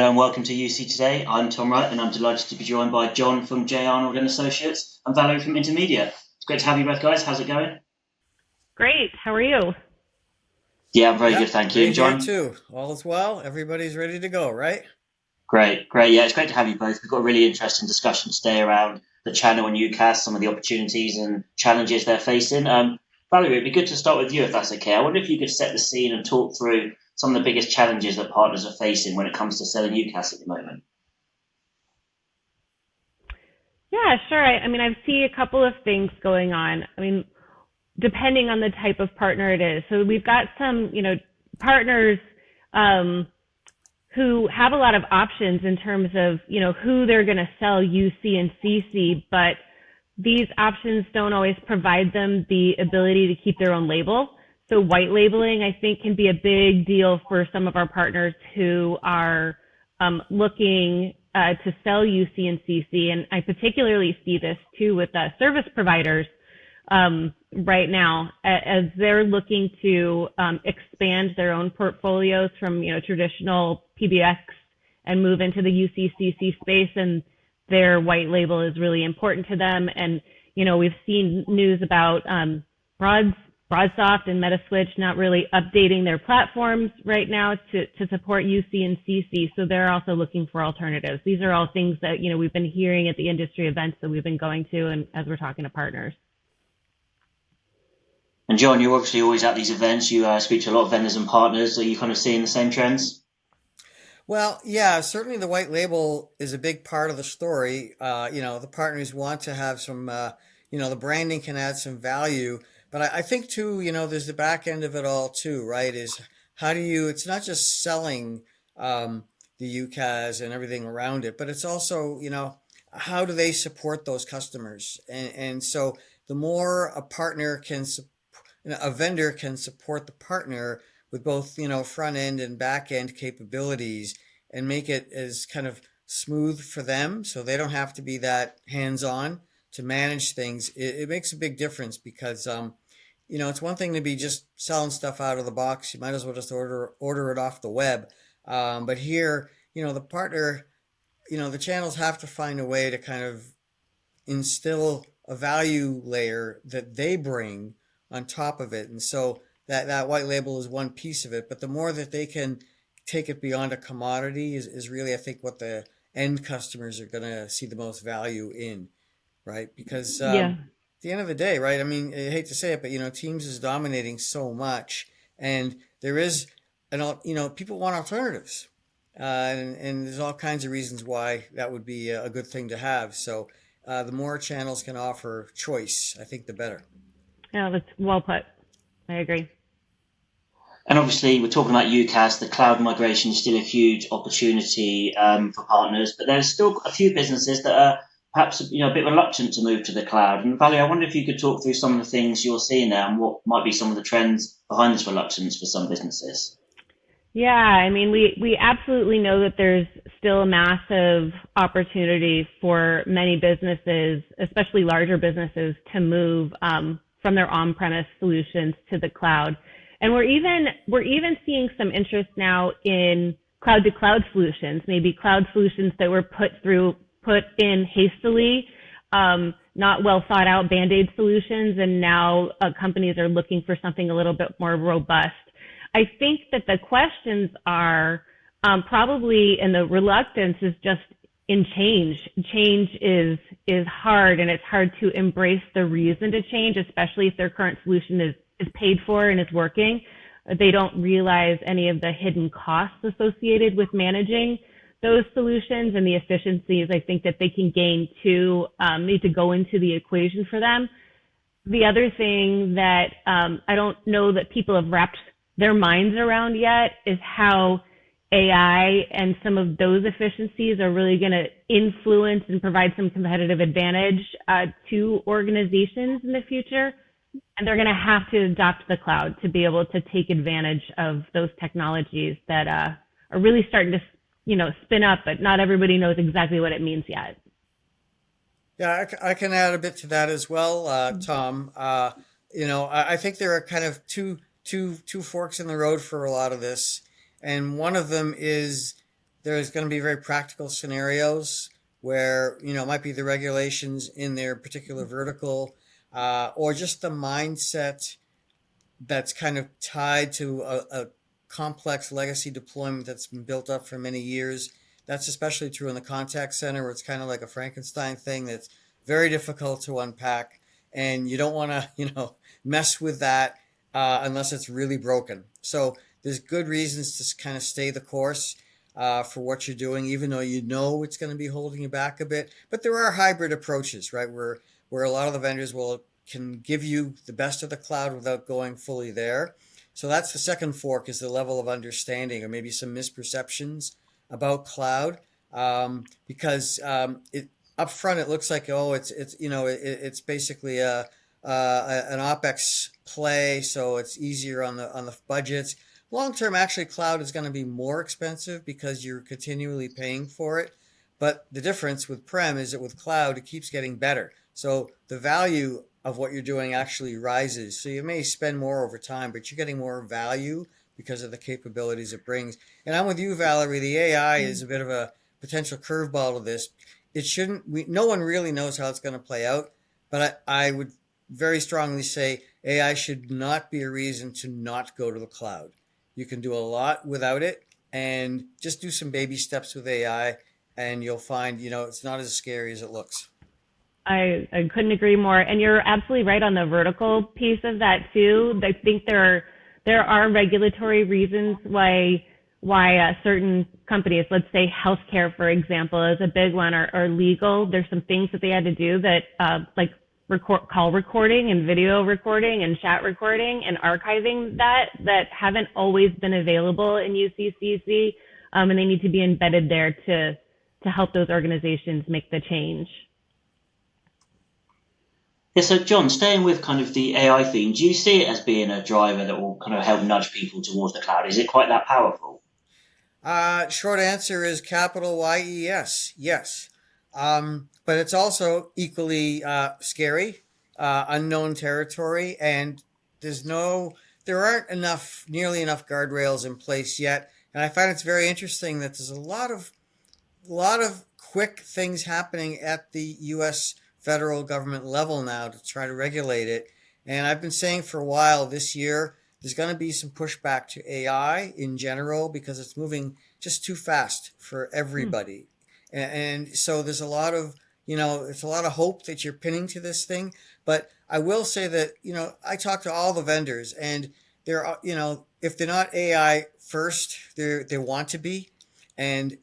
Hello and welcome to UC Today. I'm Tom Wright and I'm delighted to be joined by John from J. Arnold and Associates and Valerie from Intermedia. It's great to have you both, guys. How's it going? Great. How are you? Yeah, I'm very good, Yep, thank you. great And here John? too. All is well. Everybody's ready to go, right? Great, great. Yeah, it's great to have you both. We've got a really interesting discussion today around the channel and UCaaS, some of the opportunities and challenges they're facing. Valerie, it'd be good to start with you if that's okay. I wonder if you could set the scene and talk through some of the biggest challenges that partners are facing when it comes to selling UCaaS at the moment. Yeah, sure. I mean, I see a couple of things going on. I mean, depending on the type of partner it is. So we've got some, partners um, who have a lot of options in terms of, who they're going to sell UC and CC, but these options don't always provide them the ability to keep their own label. So white labeling, I think, can be a big deal for some of our partners who are looking to sell UC and CC. And I particularly see this too with service providers right now as they're looking to expand their own portfolios from traditional PBX and move into the UCCC space, and their white label is really important to them. And we've seen news about BroadSoft and Metaswitch not really updating their platforms right now to support UC and CC, so they're also looking for alternatives. These are all things that we've been hearing at the industry events that we've been going to, and as we're talking to partners. And John, you're obviously always at these events. You speak to a lot of vendors and partners. Are you kind of seeing the same trends? Well, yeah, certainly the white label is a big part of the story. The partners want to have some, the branding can add some value. But I think too, there's the back end of it all too, right? Is how do you, it's not just selling the UCaaS and everything around it, but it's also, how do they support those customers? And so the more a partner can a vendor can support the partner with both, front end and back end capabilities and make it as kind of smooth for them so they don't have to be that hands on to manage things. It makes a big difference because, it's one thing to be just selling stuff out of the box. You might as well just order it off the web. But here, the partner, the channels have to find a way to kind of instill a value layer that they bring on top of it. And so that white label is one piece of it, but the more that they can take it beyond a commodity is really, I think, what the end customers are going to see the most value in, right? Because Yeah. at the end of the day, right? I mean, I hate to say it, but Teams is dominating so much, and there is, people want alternatives, and there's all kinds of reasons why that would be a good thing to have. So the more channels can offer choice, I think the better. Yeah, that's well put. I agree. And obviously, we're talking about UCaaS. The cloud migration is still a huge opportunity for partners, but there's still a few businesses that are perhaps a bit reluctant to move to the cloud. And Valerie, I wonder if you could talk through some of the things you're seeing there and what might be some of the trends behind this reluctance for some businesses. Yeah, I mean, we absolutely know that there's still a massive opportunity for many businesses, especially larger businesses, to move from their on-premise solutions to the cloud. And we're even seeing some interest now in cloud-to-cloud solutions, maybe cloud solutions that were put in hastily, not well thought out Band-Aid solutions, and now companies are looking for something a little bit more robust. I think that the questions are probably, and the reluctance is just in change. Change is hard, and it's hard to embrace the reason to change, especially if their current solution is paid for and is working. They don't realize any of the hidden costs associated with managing those solutions and the efficiencies I think that they can gain to need to go into the equation for them. The other thing that I don't know that people have wrapped their minds around yet is how AI and some of those efficiencies are really going to influence and provide some competitive advantage to organizations in the future. And they're going to have to adopt the cloud to be able to take advantage of those technologies that are really starting to, spin up, but not everybody knows exactly what it means yet. Yeah, I can add a bit to that as well, Tom. I think there are kind of two forks in the road for a lot of this, and one of them is there's going to be very practical scenarios where, it might be the regulations in their particular vertical, or just the mindset that's kind of tied to a complex legacy deployment that's been built up for many years. That's especially true in the contact center, where it's kind of like a Frankenstein thing that's very difficult to unpack, and you don't want to, mess with that unless it's really broken. So there's good reasons to kind of stay the course for what you're doing, even though it's going to be holding you back a bit. But there are hybrid approaches, right? Where a lot of the vendors will can give you the best of the cloud without going fully there. So that's the second fork, is the level of understanding or maybe some misperceptions about cloud, because it up front it looks like, oh, it's basically an OpEx play, so it's easier on the budgets. Long term, actually, cloud is going to be more expensive because you're continually paying for it. But the difference with prem is that with cloud, it keeps getting better. So the value of what you're doing actually rises. So you may spend more over time, but you're getting more value because of the capabilities it brings. And I'm with you, Valerie. The AI is a bit of a potential curveball to this. It shouldn't. No one really knows how it's going to play out, but I would very strongly say AI should not be a reason to not go to the cloud. You can do a lot without it, and just do some baby steps with AI, and you'll find, it's not as scary as it looks. I couldn't agree more. And you're absolutely right on the vertical piece of that too. I think there are regulatory reasons why certain companies, let's say healthcare, for example, is a big one, or legal. There's some things that they had to do that like call recording and video recording and chat recording and archiving that haven't always been available in UCCC, and they need to be embedded there to help those organizations make the change. Yeah, so John, staying with kind of the AI theme, do you see it as being a driver that will kind of help nudge people towards the cloud? Is it quite that powerful? Short answer is capital YES, yes. But it's also equally scary, unknown territory, and there aren't nearly enough guardrails in place yet. And I find it's very interesting that there's a lot of quick things happening at the U.S. federal government level now to try to regulate it. And I've been saying for a while, this year there's going to be some pushback to AI in general because it's moving just too fast for everybody. And so there's it's a lot of hope that you're pinning to this thing. But I will say that, I talk to all the vendors, and if they're not AI first, they want to be. And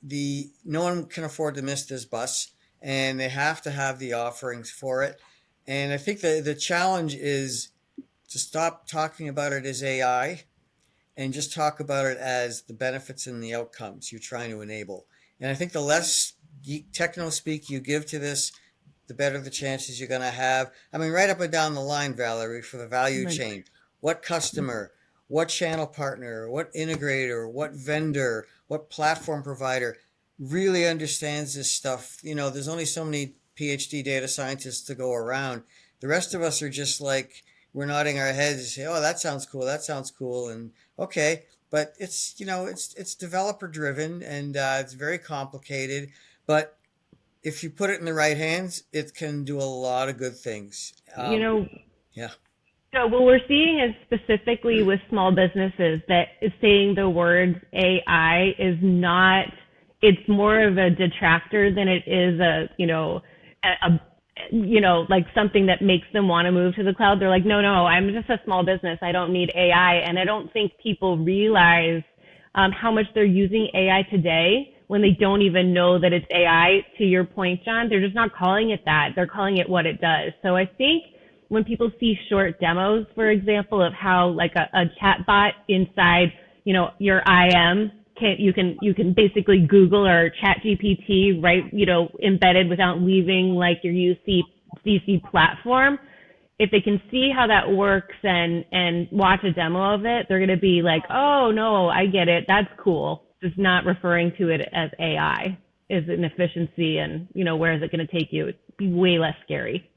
no one can afford to miss this bus, and they have to have the offerings for it. And I think the challenge is to stop talking about it as AI and just talk about it as the benefits and the outcomes you're trying to enable. And I think the less techno speak you give to this, the better the chances you're going to have. I mean, right up and down the line, Valerie, for the value chain. What customer, what channel partner, what integrator, what vendor, what platform provider really understands this stuff? There's only so many PhD data scientists to go around. The rest of us are just like, we're nodding our heads and say, "Oh, that sounds cool. That sounds cool." And okay, but it's developer driven, and it's very complicated. But if you put it in the right hands, it can do a lot of good things. You know, Yeah. So what we're seeing is specifically with small businesses that is saying the words AI is not, it's more of a detractor than it is like something that makes them want to move to the cloud. They're like, no, I'm just a small business. I don't need AI. And I don't think people realize how much they're using AI today when they don't even know that it's AI. To your point, John, they're just not calling it that. They're calling it what it does. So I think when people see short demos, for example, of how like a chat bot inside, your IM, you can basically Google or chat GPT, right, embedded without leaving like your UCCC platform. If they can see how that works and watch a demo of it, they're going to be like, oh no, I get it. That's cool. Just not referring to it as AI is an efficiency, and where is it going to take you? It'd be way less scary.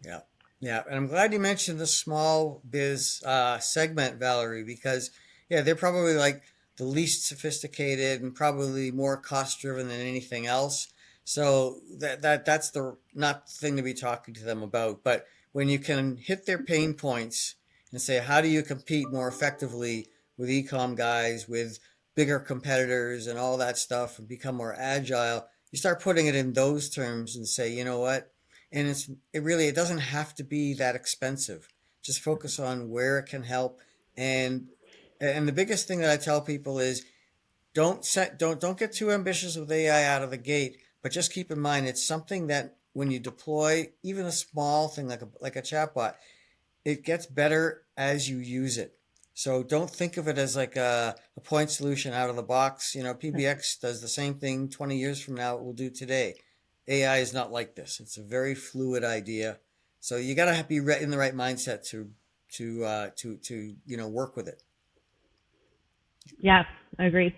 Yeah. Yeah, and I'm glad you mentioned the small biz segment, Valerie, because they're probably like the least sophisticated and probably more cost driven than anything else. So that's the not the thing to be talking to them about. But when you can hit their pain points and say, how do you compete more effectively with ecom guys, with bigger competitors and all that stuff and become more agile, you start putting it in those terms and say, you know what? And it doesn't have to be that expensive. Just focus on where it can help. And and the biggest thing that I tell people is don't get too ambitious with AI out of the gate, but just keep in mind it's something that when you deploy even a small thing like a chatbot, it gets better as you use it. So don't think of it as like a point solution out of the box. You know, PBX does the same thing 20 years from now it will do today. AI is not like this. It's a very fluid idea. So you got to be in the right mindset to work with it. Yeah, I agree.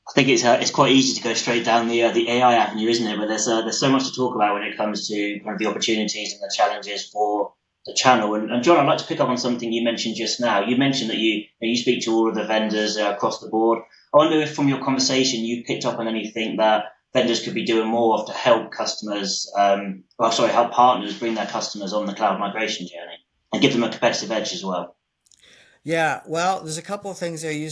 I think it's quite easy to go straight down the AI avenue, isn't it? But there's so much to talk about when it comes to kind of the opportunities and the challenges for the channel. And John, I'd like to pick up on something you mentioned just now. You mentioned that you speak to all of the vendors across the board. I wonder if from your conversation you picked up on anything that vendors could be doing more of to help help partners bring their customers on the cloud migration journey and give them a competitive edge as well. Yeah, well, there's a couple of things there. You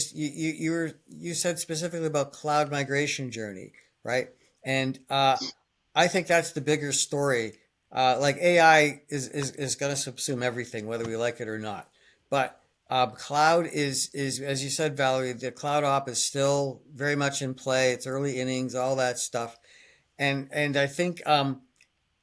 said specifically about cloud migration journey, right? And I think that's the bigger story. Like AI is going to subsume everything, whether we like it or not. But cloud is as you said, Valerie, the cloud op is still very much in play. It's early innings, all that stuff. And I think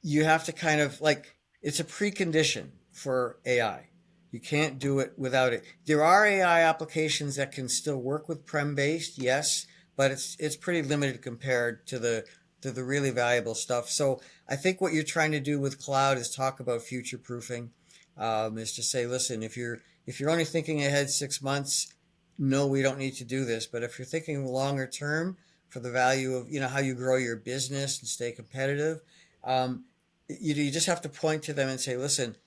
you have to kind of like it's a precondition for AI. You can't do it without it. There are AI applications that can still work with prem based, yes, but it's pretty limited compared to the really valuable stuff. So I think what you're trying to do with cloud is talk about future proofing. Is to say, listen, if you're only thinking ahead 6 months, no, we don't need to do this. But if you're thinking longer term for the value of how you grow your business and stay competitive, you just have to point to them and say, listen,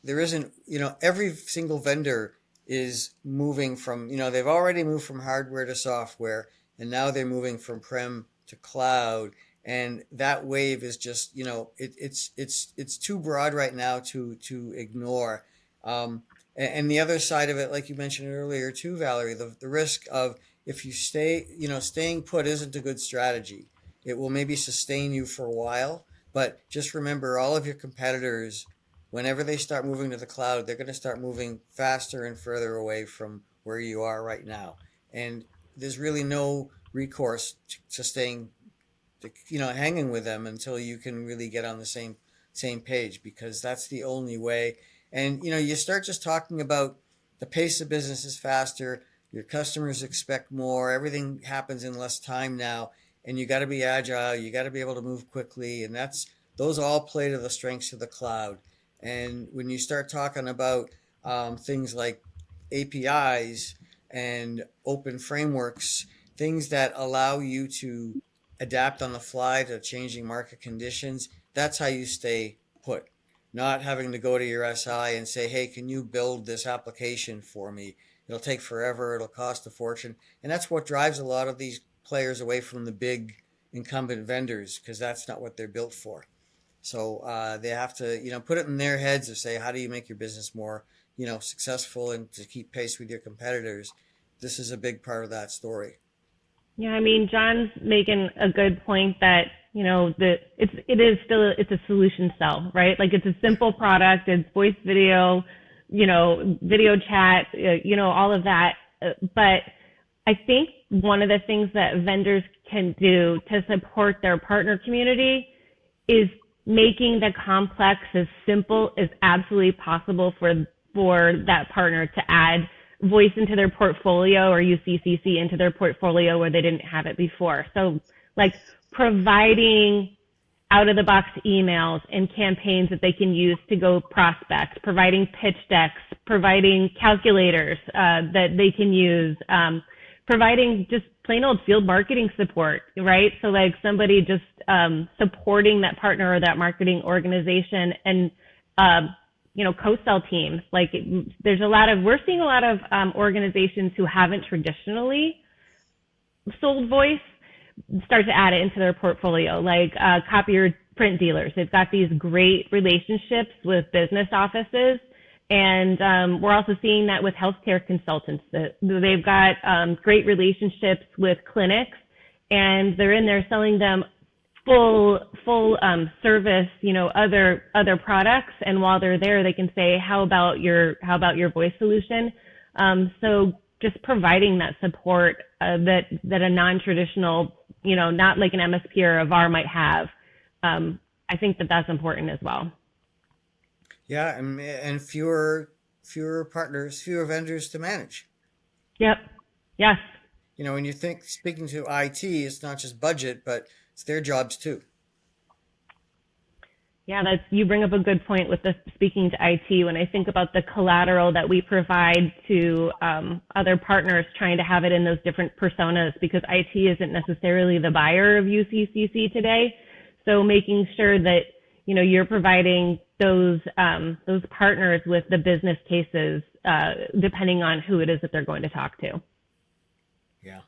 there isn't, every single vendor is moving from, they've already moved from hardware to software, and now they're moving from prem to cloud. And that wave is just, it's too broad right now to ignore. And the other side of it, like you mentioned earlier too, Valerie, the risk of if you staying put isn't a good strategy. It will maybe sustain you for a while, but just remember all of your competitors, whenever they start moving to the cloud, they're going to start moving faster and further away from where you are right now. And there's really no recourse to staying, hanging with them until you can really get on the same page, because that's the only way. And, you start just talking about the pace of business is faster. Your customers expect more. Everything happens in less time now. And you got to be agile. You got to be able to move quickly. And those all play to the strengths of the cloud. And when you start talking about things like APIs and open frameworks, things that allow you to adapt on the fly to changing market conditions, that's how you stay put. Not having to go to your SI and say, hey, can you build this application for me? It'll take forever. It'll cost a fortune. And that's what drives a lot of these players away from the big incumbent vendors, because that's not what they're built for. So they have to, put it in their heads of say, how do you make your business more, successful and to keep pace with your competitors? This is a big part of that story. Yeah, I mean, John's making a good point that, it's a solution sell, right? Like it's a simple product, it's voice, video, video chat, all of that. But I think one of the things that vendors can do to support their partner community is making the complex as simple as absolutely possible for that partner to add voice into their portfolio or UCCC into their portfolio where they didn't have it before. So like providing out of the box emails and campaigns that they can use to go prospect, providing pitch decks, providing calculators that they can use, providing just plain old field marketing support, right? So like somebody just supporting that partner or that marketing organization and co-sell teams. Like we're seeing a lot of organizations who haven't traditionally sold voice start to add it into their portfolio, like copier print dealers. They've got these great relationships with business offices. And we're also seeing that with healthcare consultants. That they've got great relationships with clinics, and they're in there selling them full service, other products. And while they're there, they can say, how about your voice solution? So just providing that support that a non-traditional, not like an MSP or a VAR might have. I think that's important as well. Yeah, and fewer partners, fewer vendors to manage. Yep. Yes. When you think speaking to IT, it's not just budget, but it's their jobs too. Yeah, you bring up a good point with the speaking to IT. When I think about the collateral that we provide to other partners, trying to have it in those different personas, because IT isn't necessarily the buyer of UCCC today. So making sure that you're providing those partners with the business cases, depending on who it is that they're going to talk to. Yeah.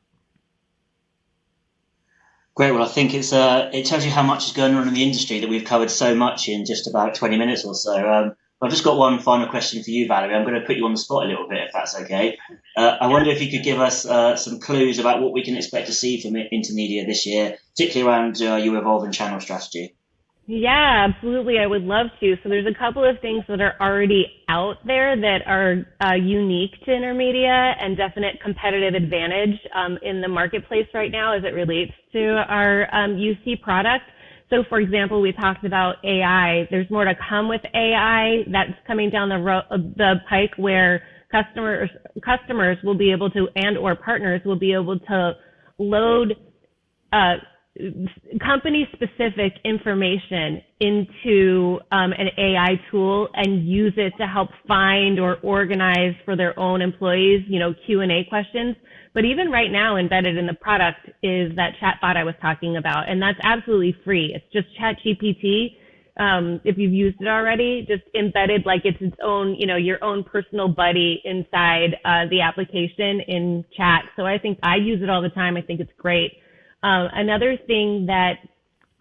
Great. Well, I think it tells you how much is going on in the industry that we've covered so much in just about 20 minutes or so. I've just got one final question for you, Valerie. I'm going to put you on the spot a little bit, if that's okay. I wonder if you could give us some clues about what we can expect to see from Intermedia this year, particularly around your evolving channel strategy. Yeah, absolutely. I would love to. So there's a couple of things that are already out there that are unique to Intermedia and definite competitive advantage in the marketplace right now as it relates to our UC product. So for example, we talked about AI. There's more to come with AI that's coming down the pike, where customers will be able to, and or partners will be able to load company-specific information into an AI tool and use it to help find or organize for their own employees, Q&A questions. But even right now, embedded in the product is that chatbot I was talking about, and that's absolutely free. It's just ChatGPT. If you've used it already, just embedded like it's its own, your own personal buddy inside the application in chat. So I think I use it all the time. I think it's great. Another thing that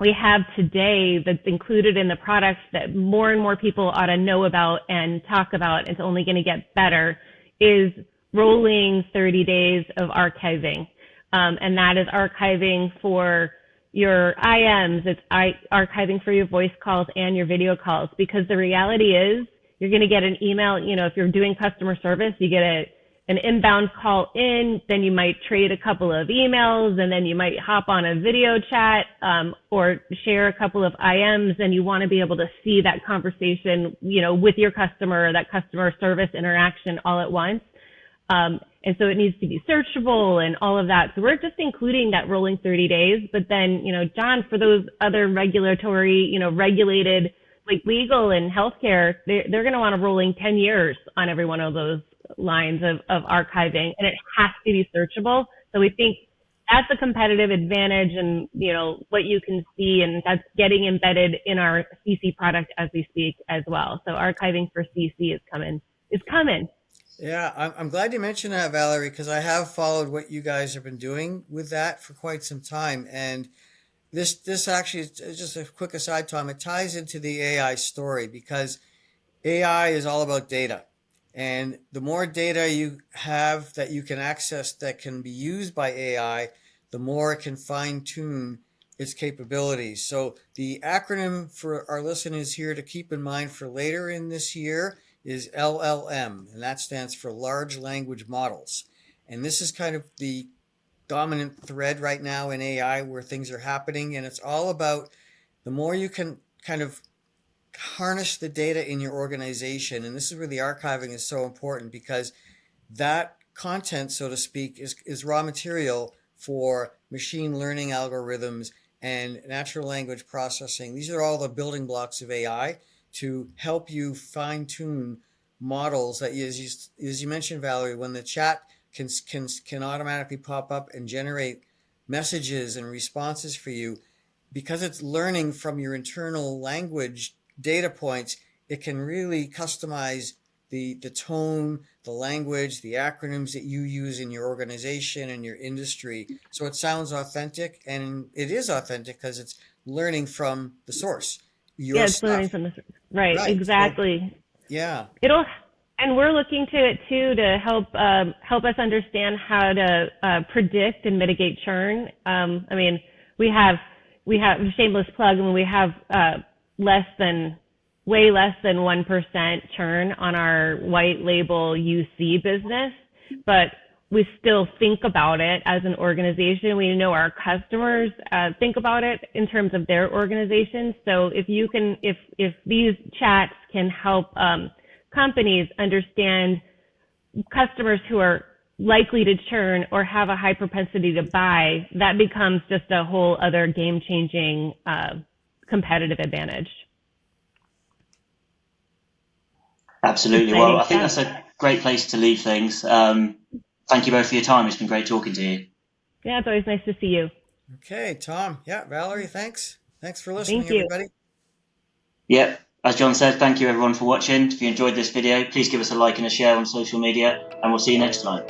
we have today that's included in the products that more and more people ought to know about and talk about, it's only going to get better, is rolling 30 days of archiving. And that is archiving for your IMs, it's archiving for your voice calls and your video calls, because the reality is you're going to get an email, if you're doing customer service, you get an inbound call in, then you might trade a couple of emails, and then you might hop on a video chat or share a couple of IMs, and you want to be able to see that conversation, with your customer, that customer service interaction all at once. And so it needs to be searchable and all of that. So we're just including that rolling 30 days. But then, John, for those other regulatory, regulated, like legal and healthcare, they're going to want a rolling 10 years on every one of those lines of archiving, and it has to be searchable. So we think that's a competitive advantage, and what you can see, and that's getting embedded in our CC product as we speak as well. So archiving for CC is coming. Yeah, I'm glad you mentioned that, Valerie, because I have followed what you guys have been doing with that for quite some time, and this actually is just a quick aside, Tom. It ties into the AI story, because AI is all about data. And the more data you have that you can access that can be used by AI, the more it can fine tune its capabilities. So the acronym for our listeners here to keep in mind for later in this year is LLM, and that stands for Large Language Models. And this is kind of the dominant thread right now in AI where things are happening. And it's all about the more you can kind of harness the data in your organization. And this is where the archiving is so important, because that content, so to speak, is raw material for machine learning algorithms and natural language processing. These are all the building blocks of AI to help you fine tune models that, as you mentioned, Valerie, when the chat can automatically pop up and generate messages and responses for you, because it's learning from your internal language data points, it can really customize the tone, the language, the acronyms that you use in your organization and your industry. So it sounds authentic, and it is authentic because it's learning from the source, Yeah, your it's learning stuff. from this. Right, Right. So exactly. yeah. It'll, and we're looking to it too to help us understand how to predict and mitigate churn. I mean, we have shameless plug. I mean, we have way less than 1% churn on our white label UC business, but we still think about it as an organization. We know our customers think about it in terms of their organization. So if these chats can help companies understand customers who are likely to churn or have a high propensity to buy, that becomes just a whole other game-changing competitive advantage. Absolutely. Well, Exciting I think stuff. that's a great place to leave things. Thank you both for your time. It's been great talking to you. Yeah, it's always nice to see you. Okay, Tom. Yeah, Valerie, thanks. Thanks for listening, Thank you. everybody. Yep. As John said, thank you everyone for watching. If you enjoyed this video, please give us a like and a share on social media, and we'll see you next time.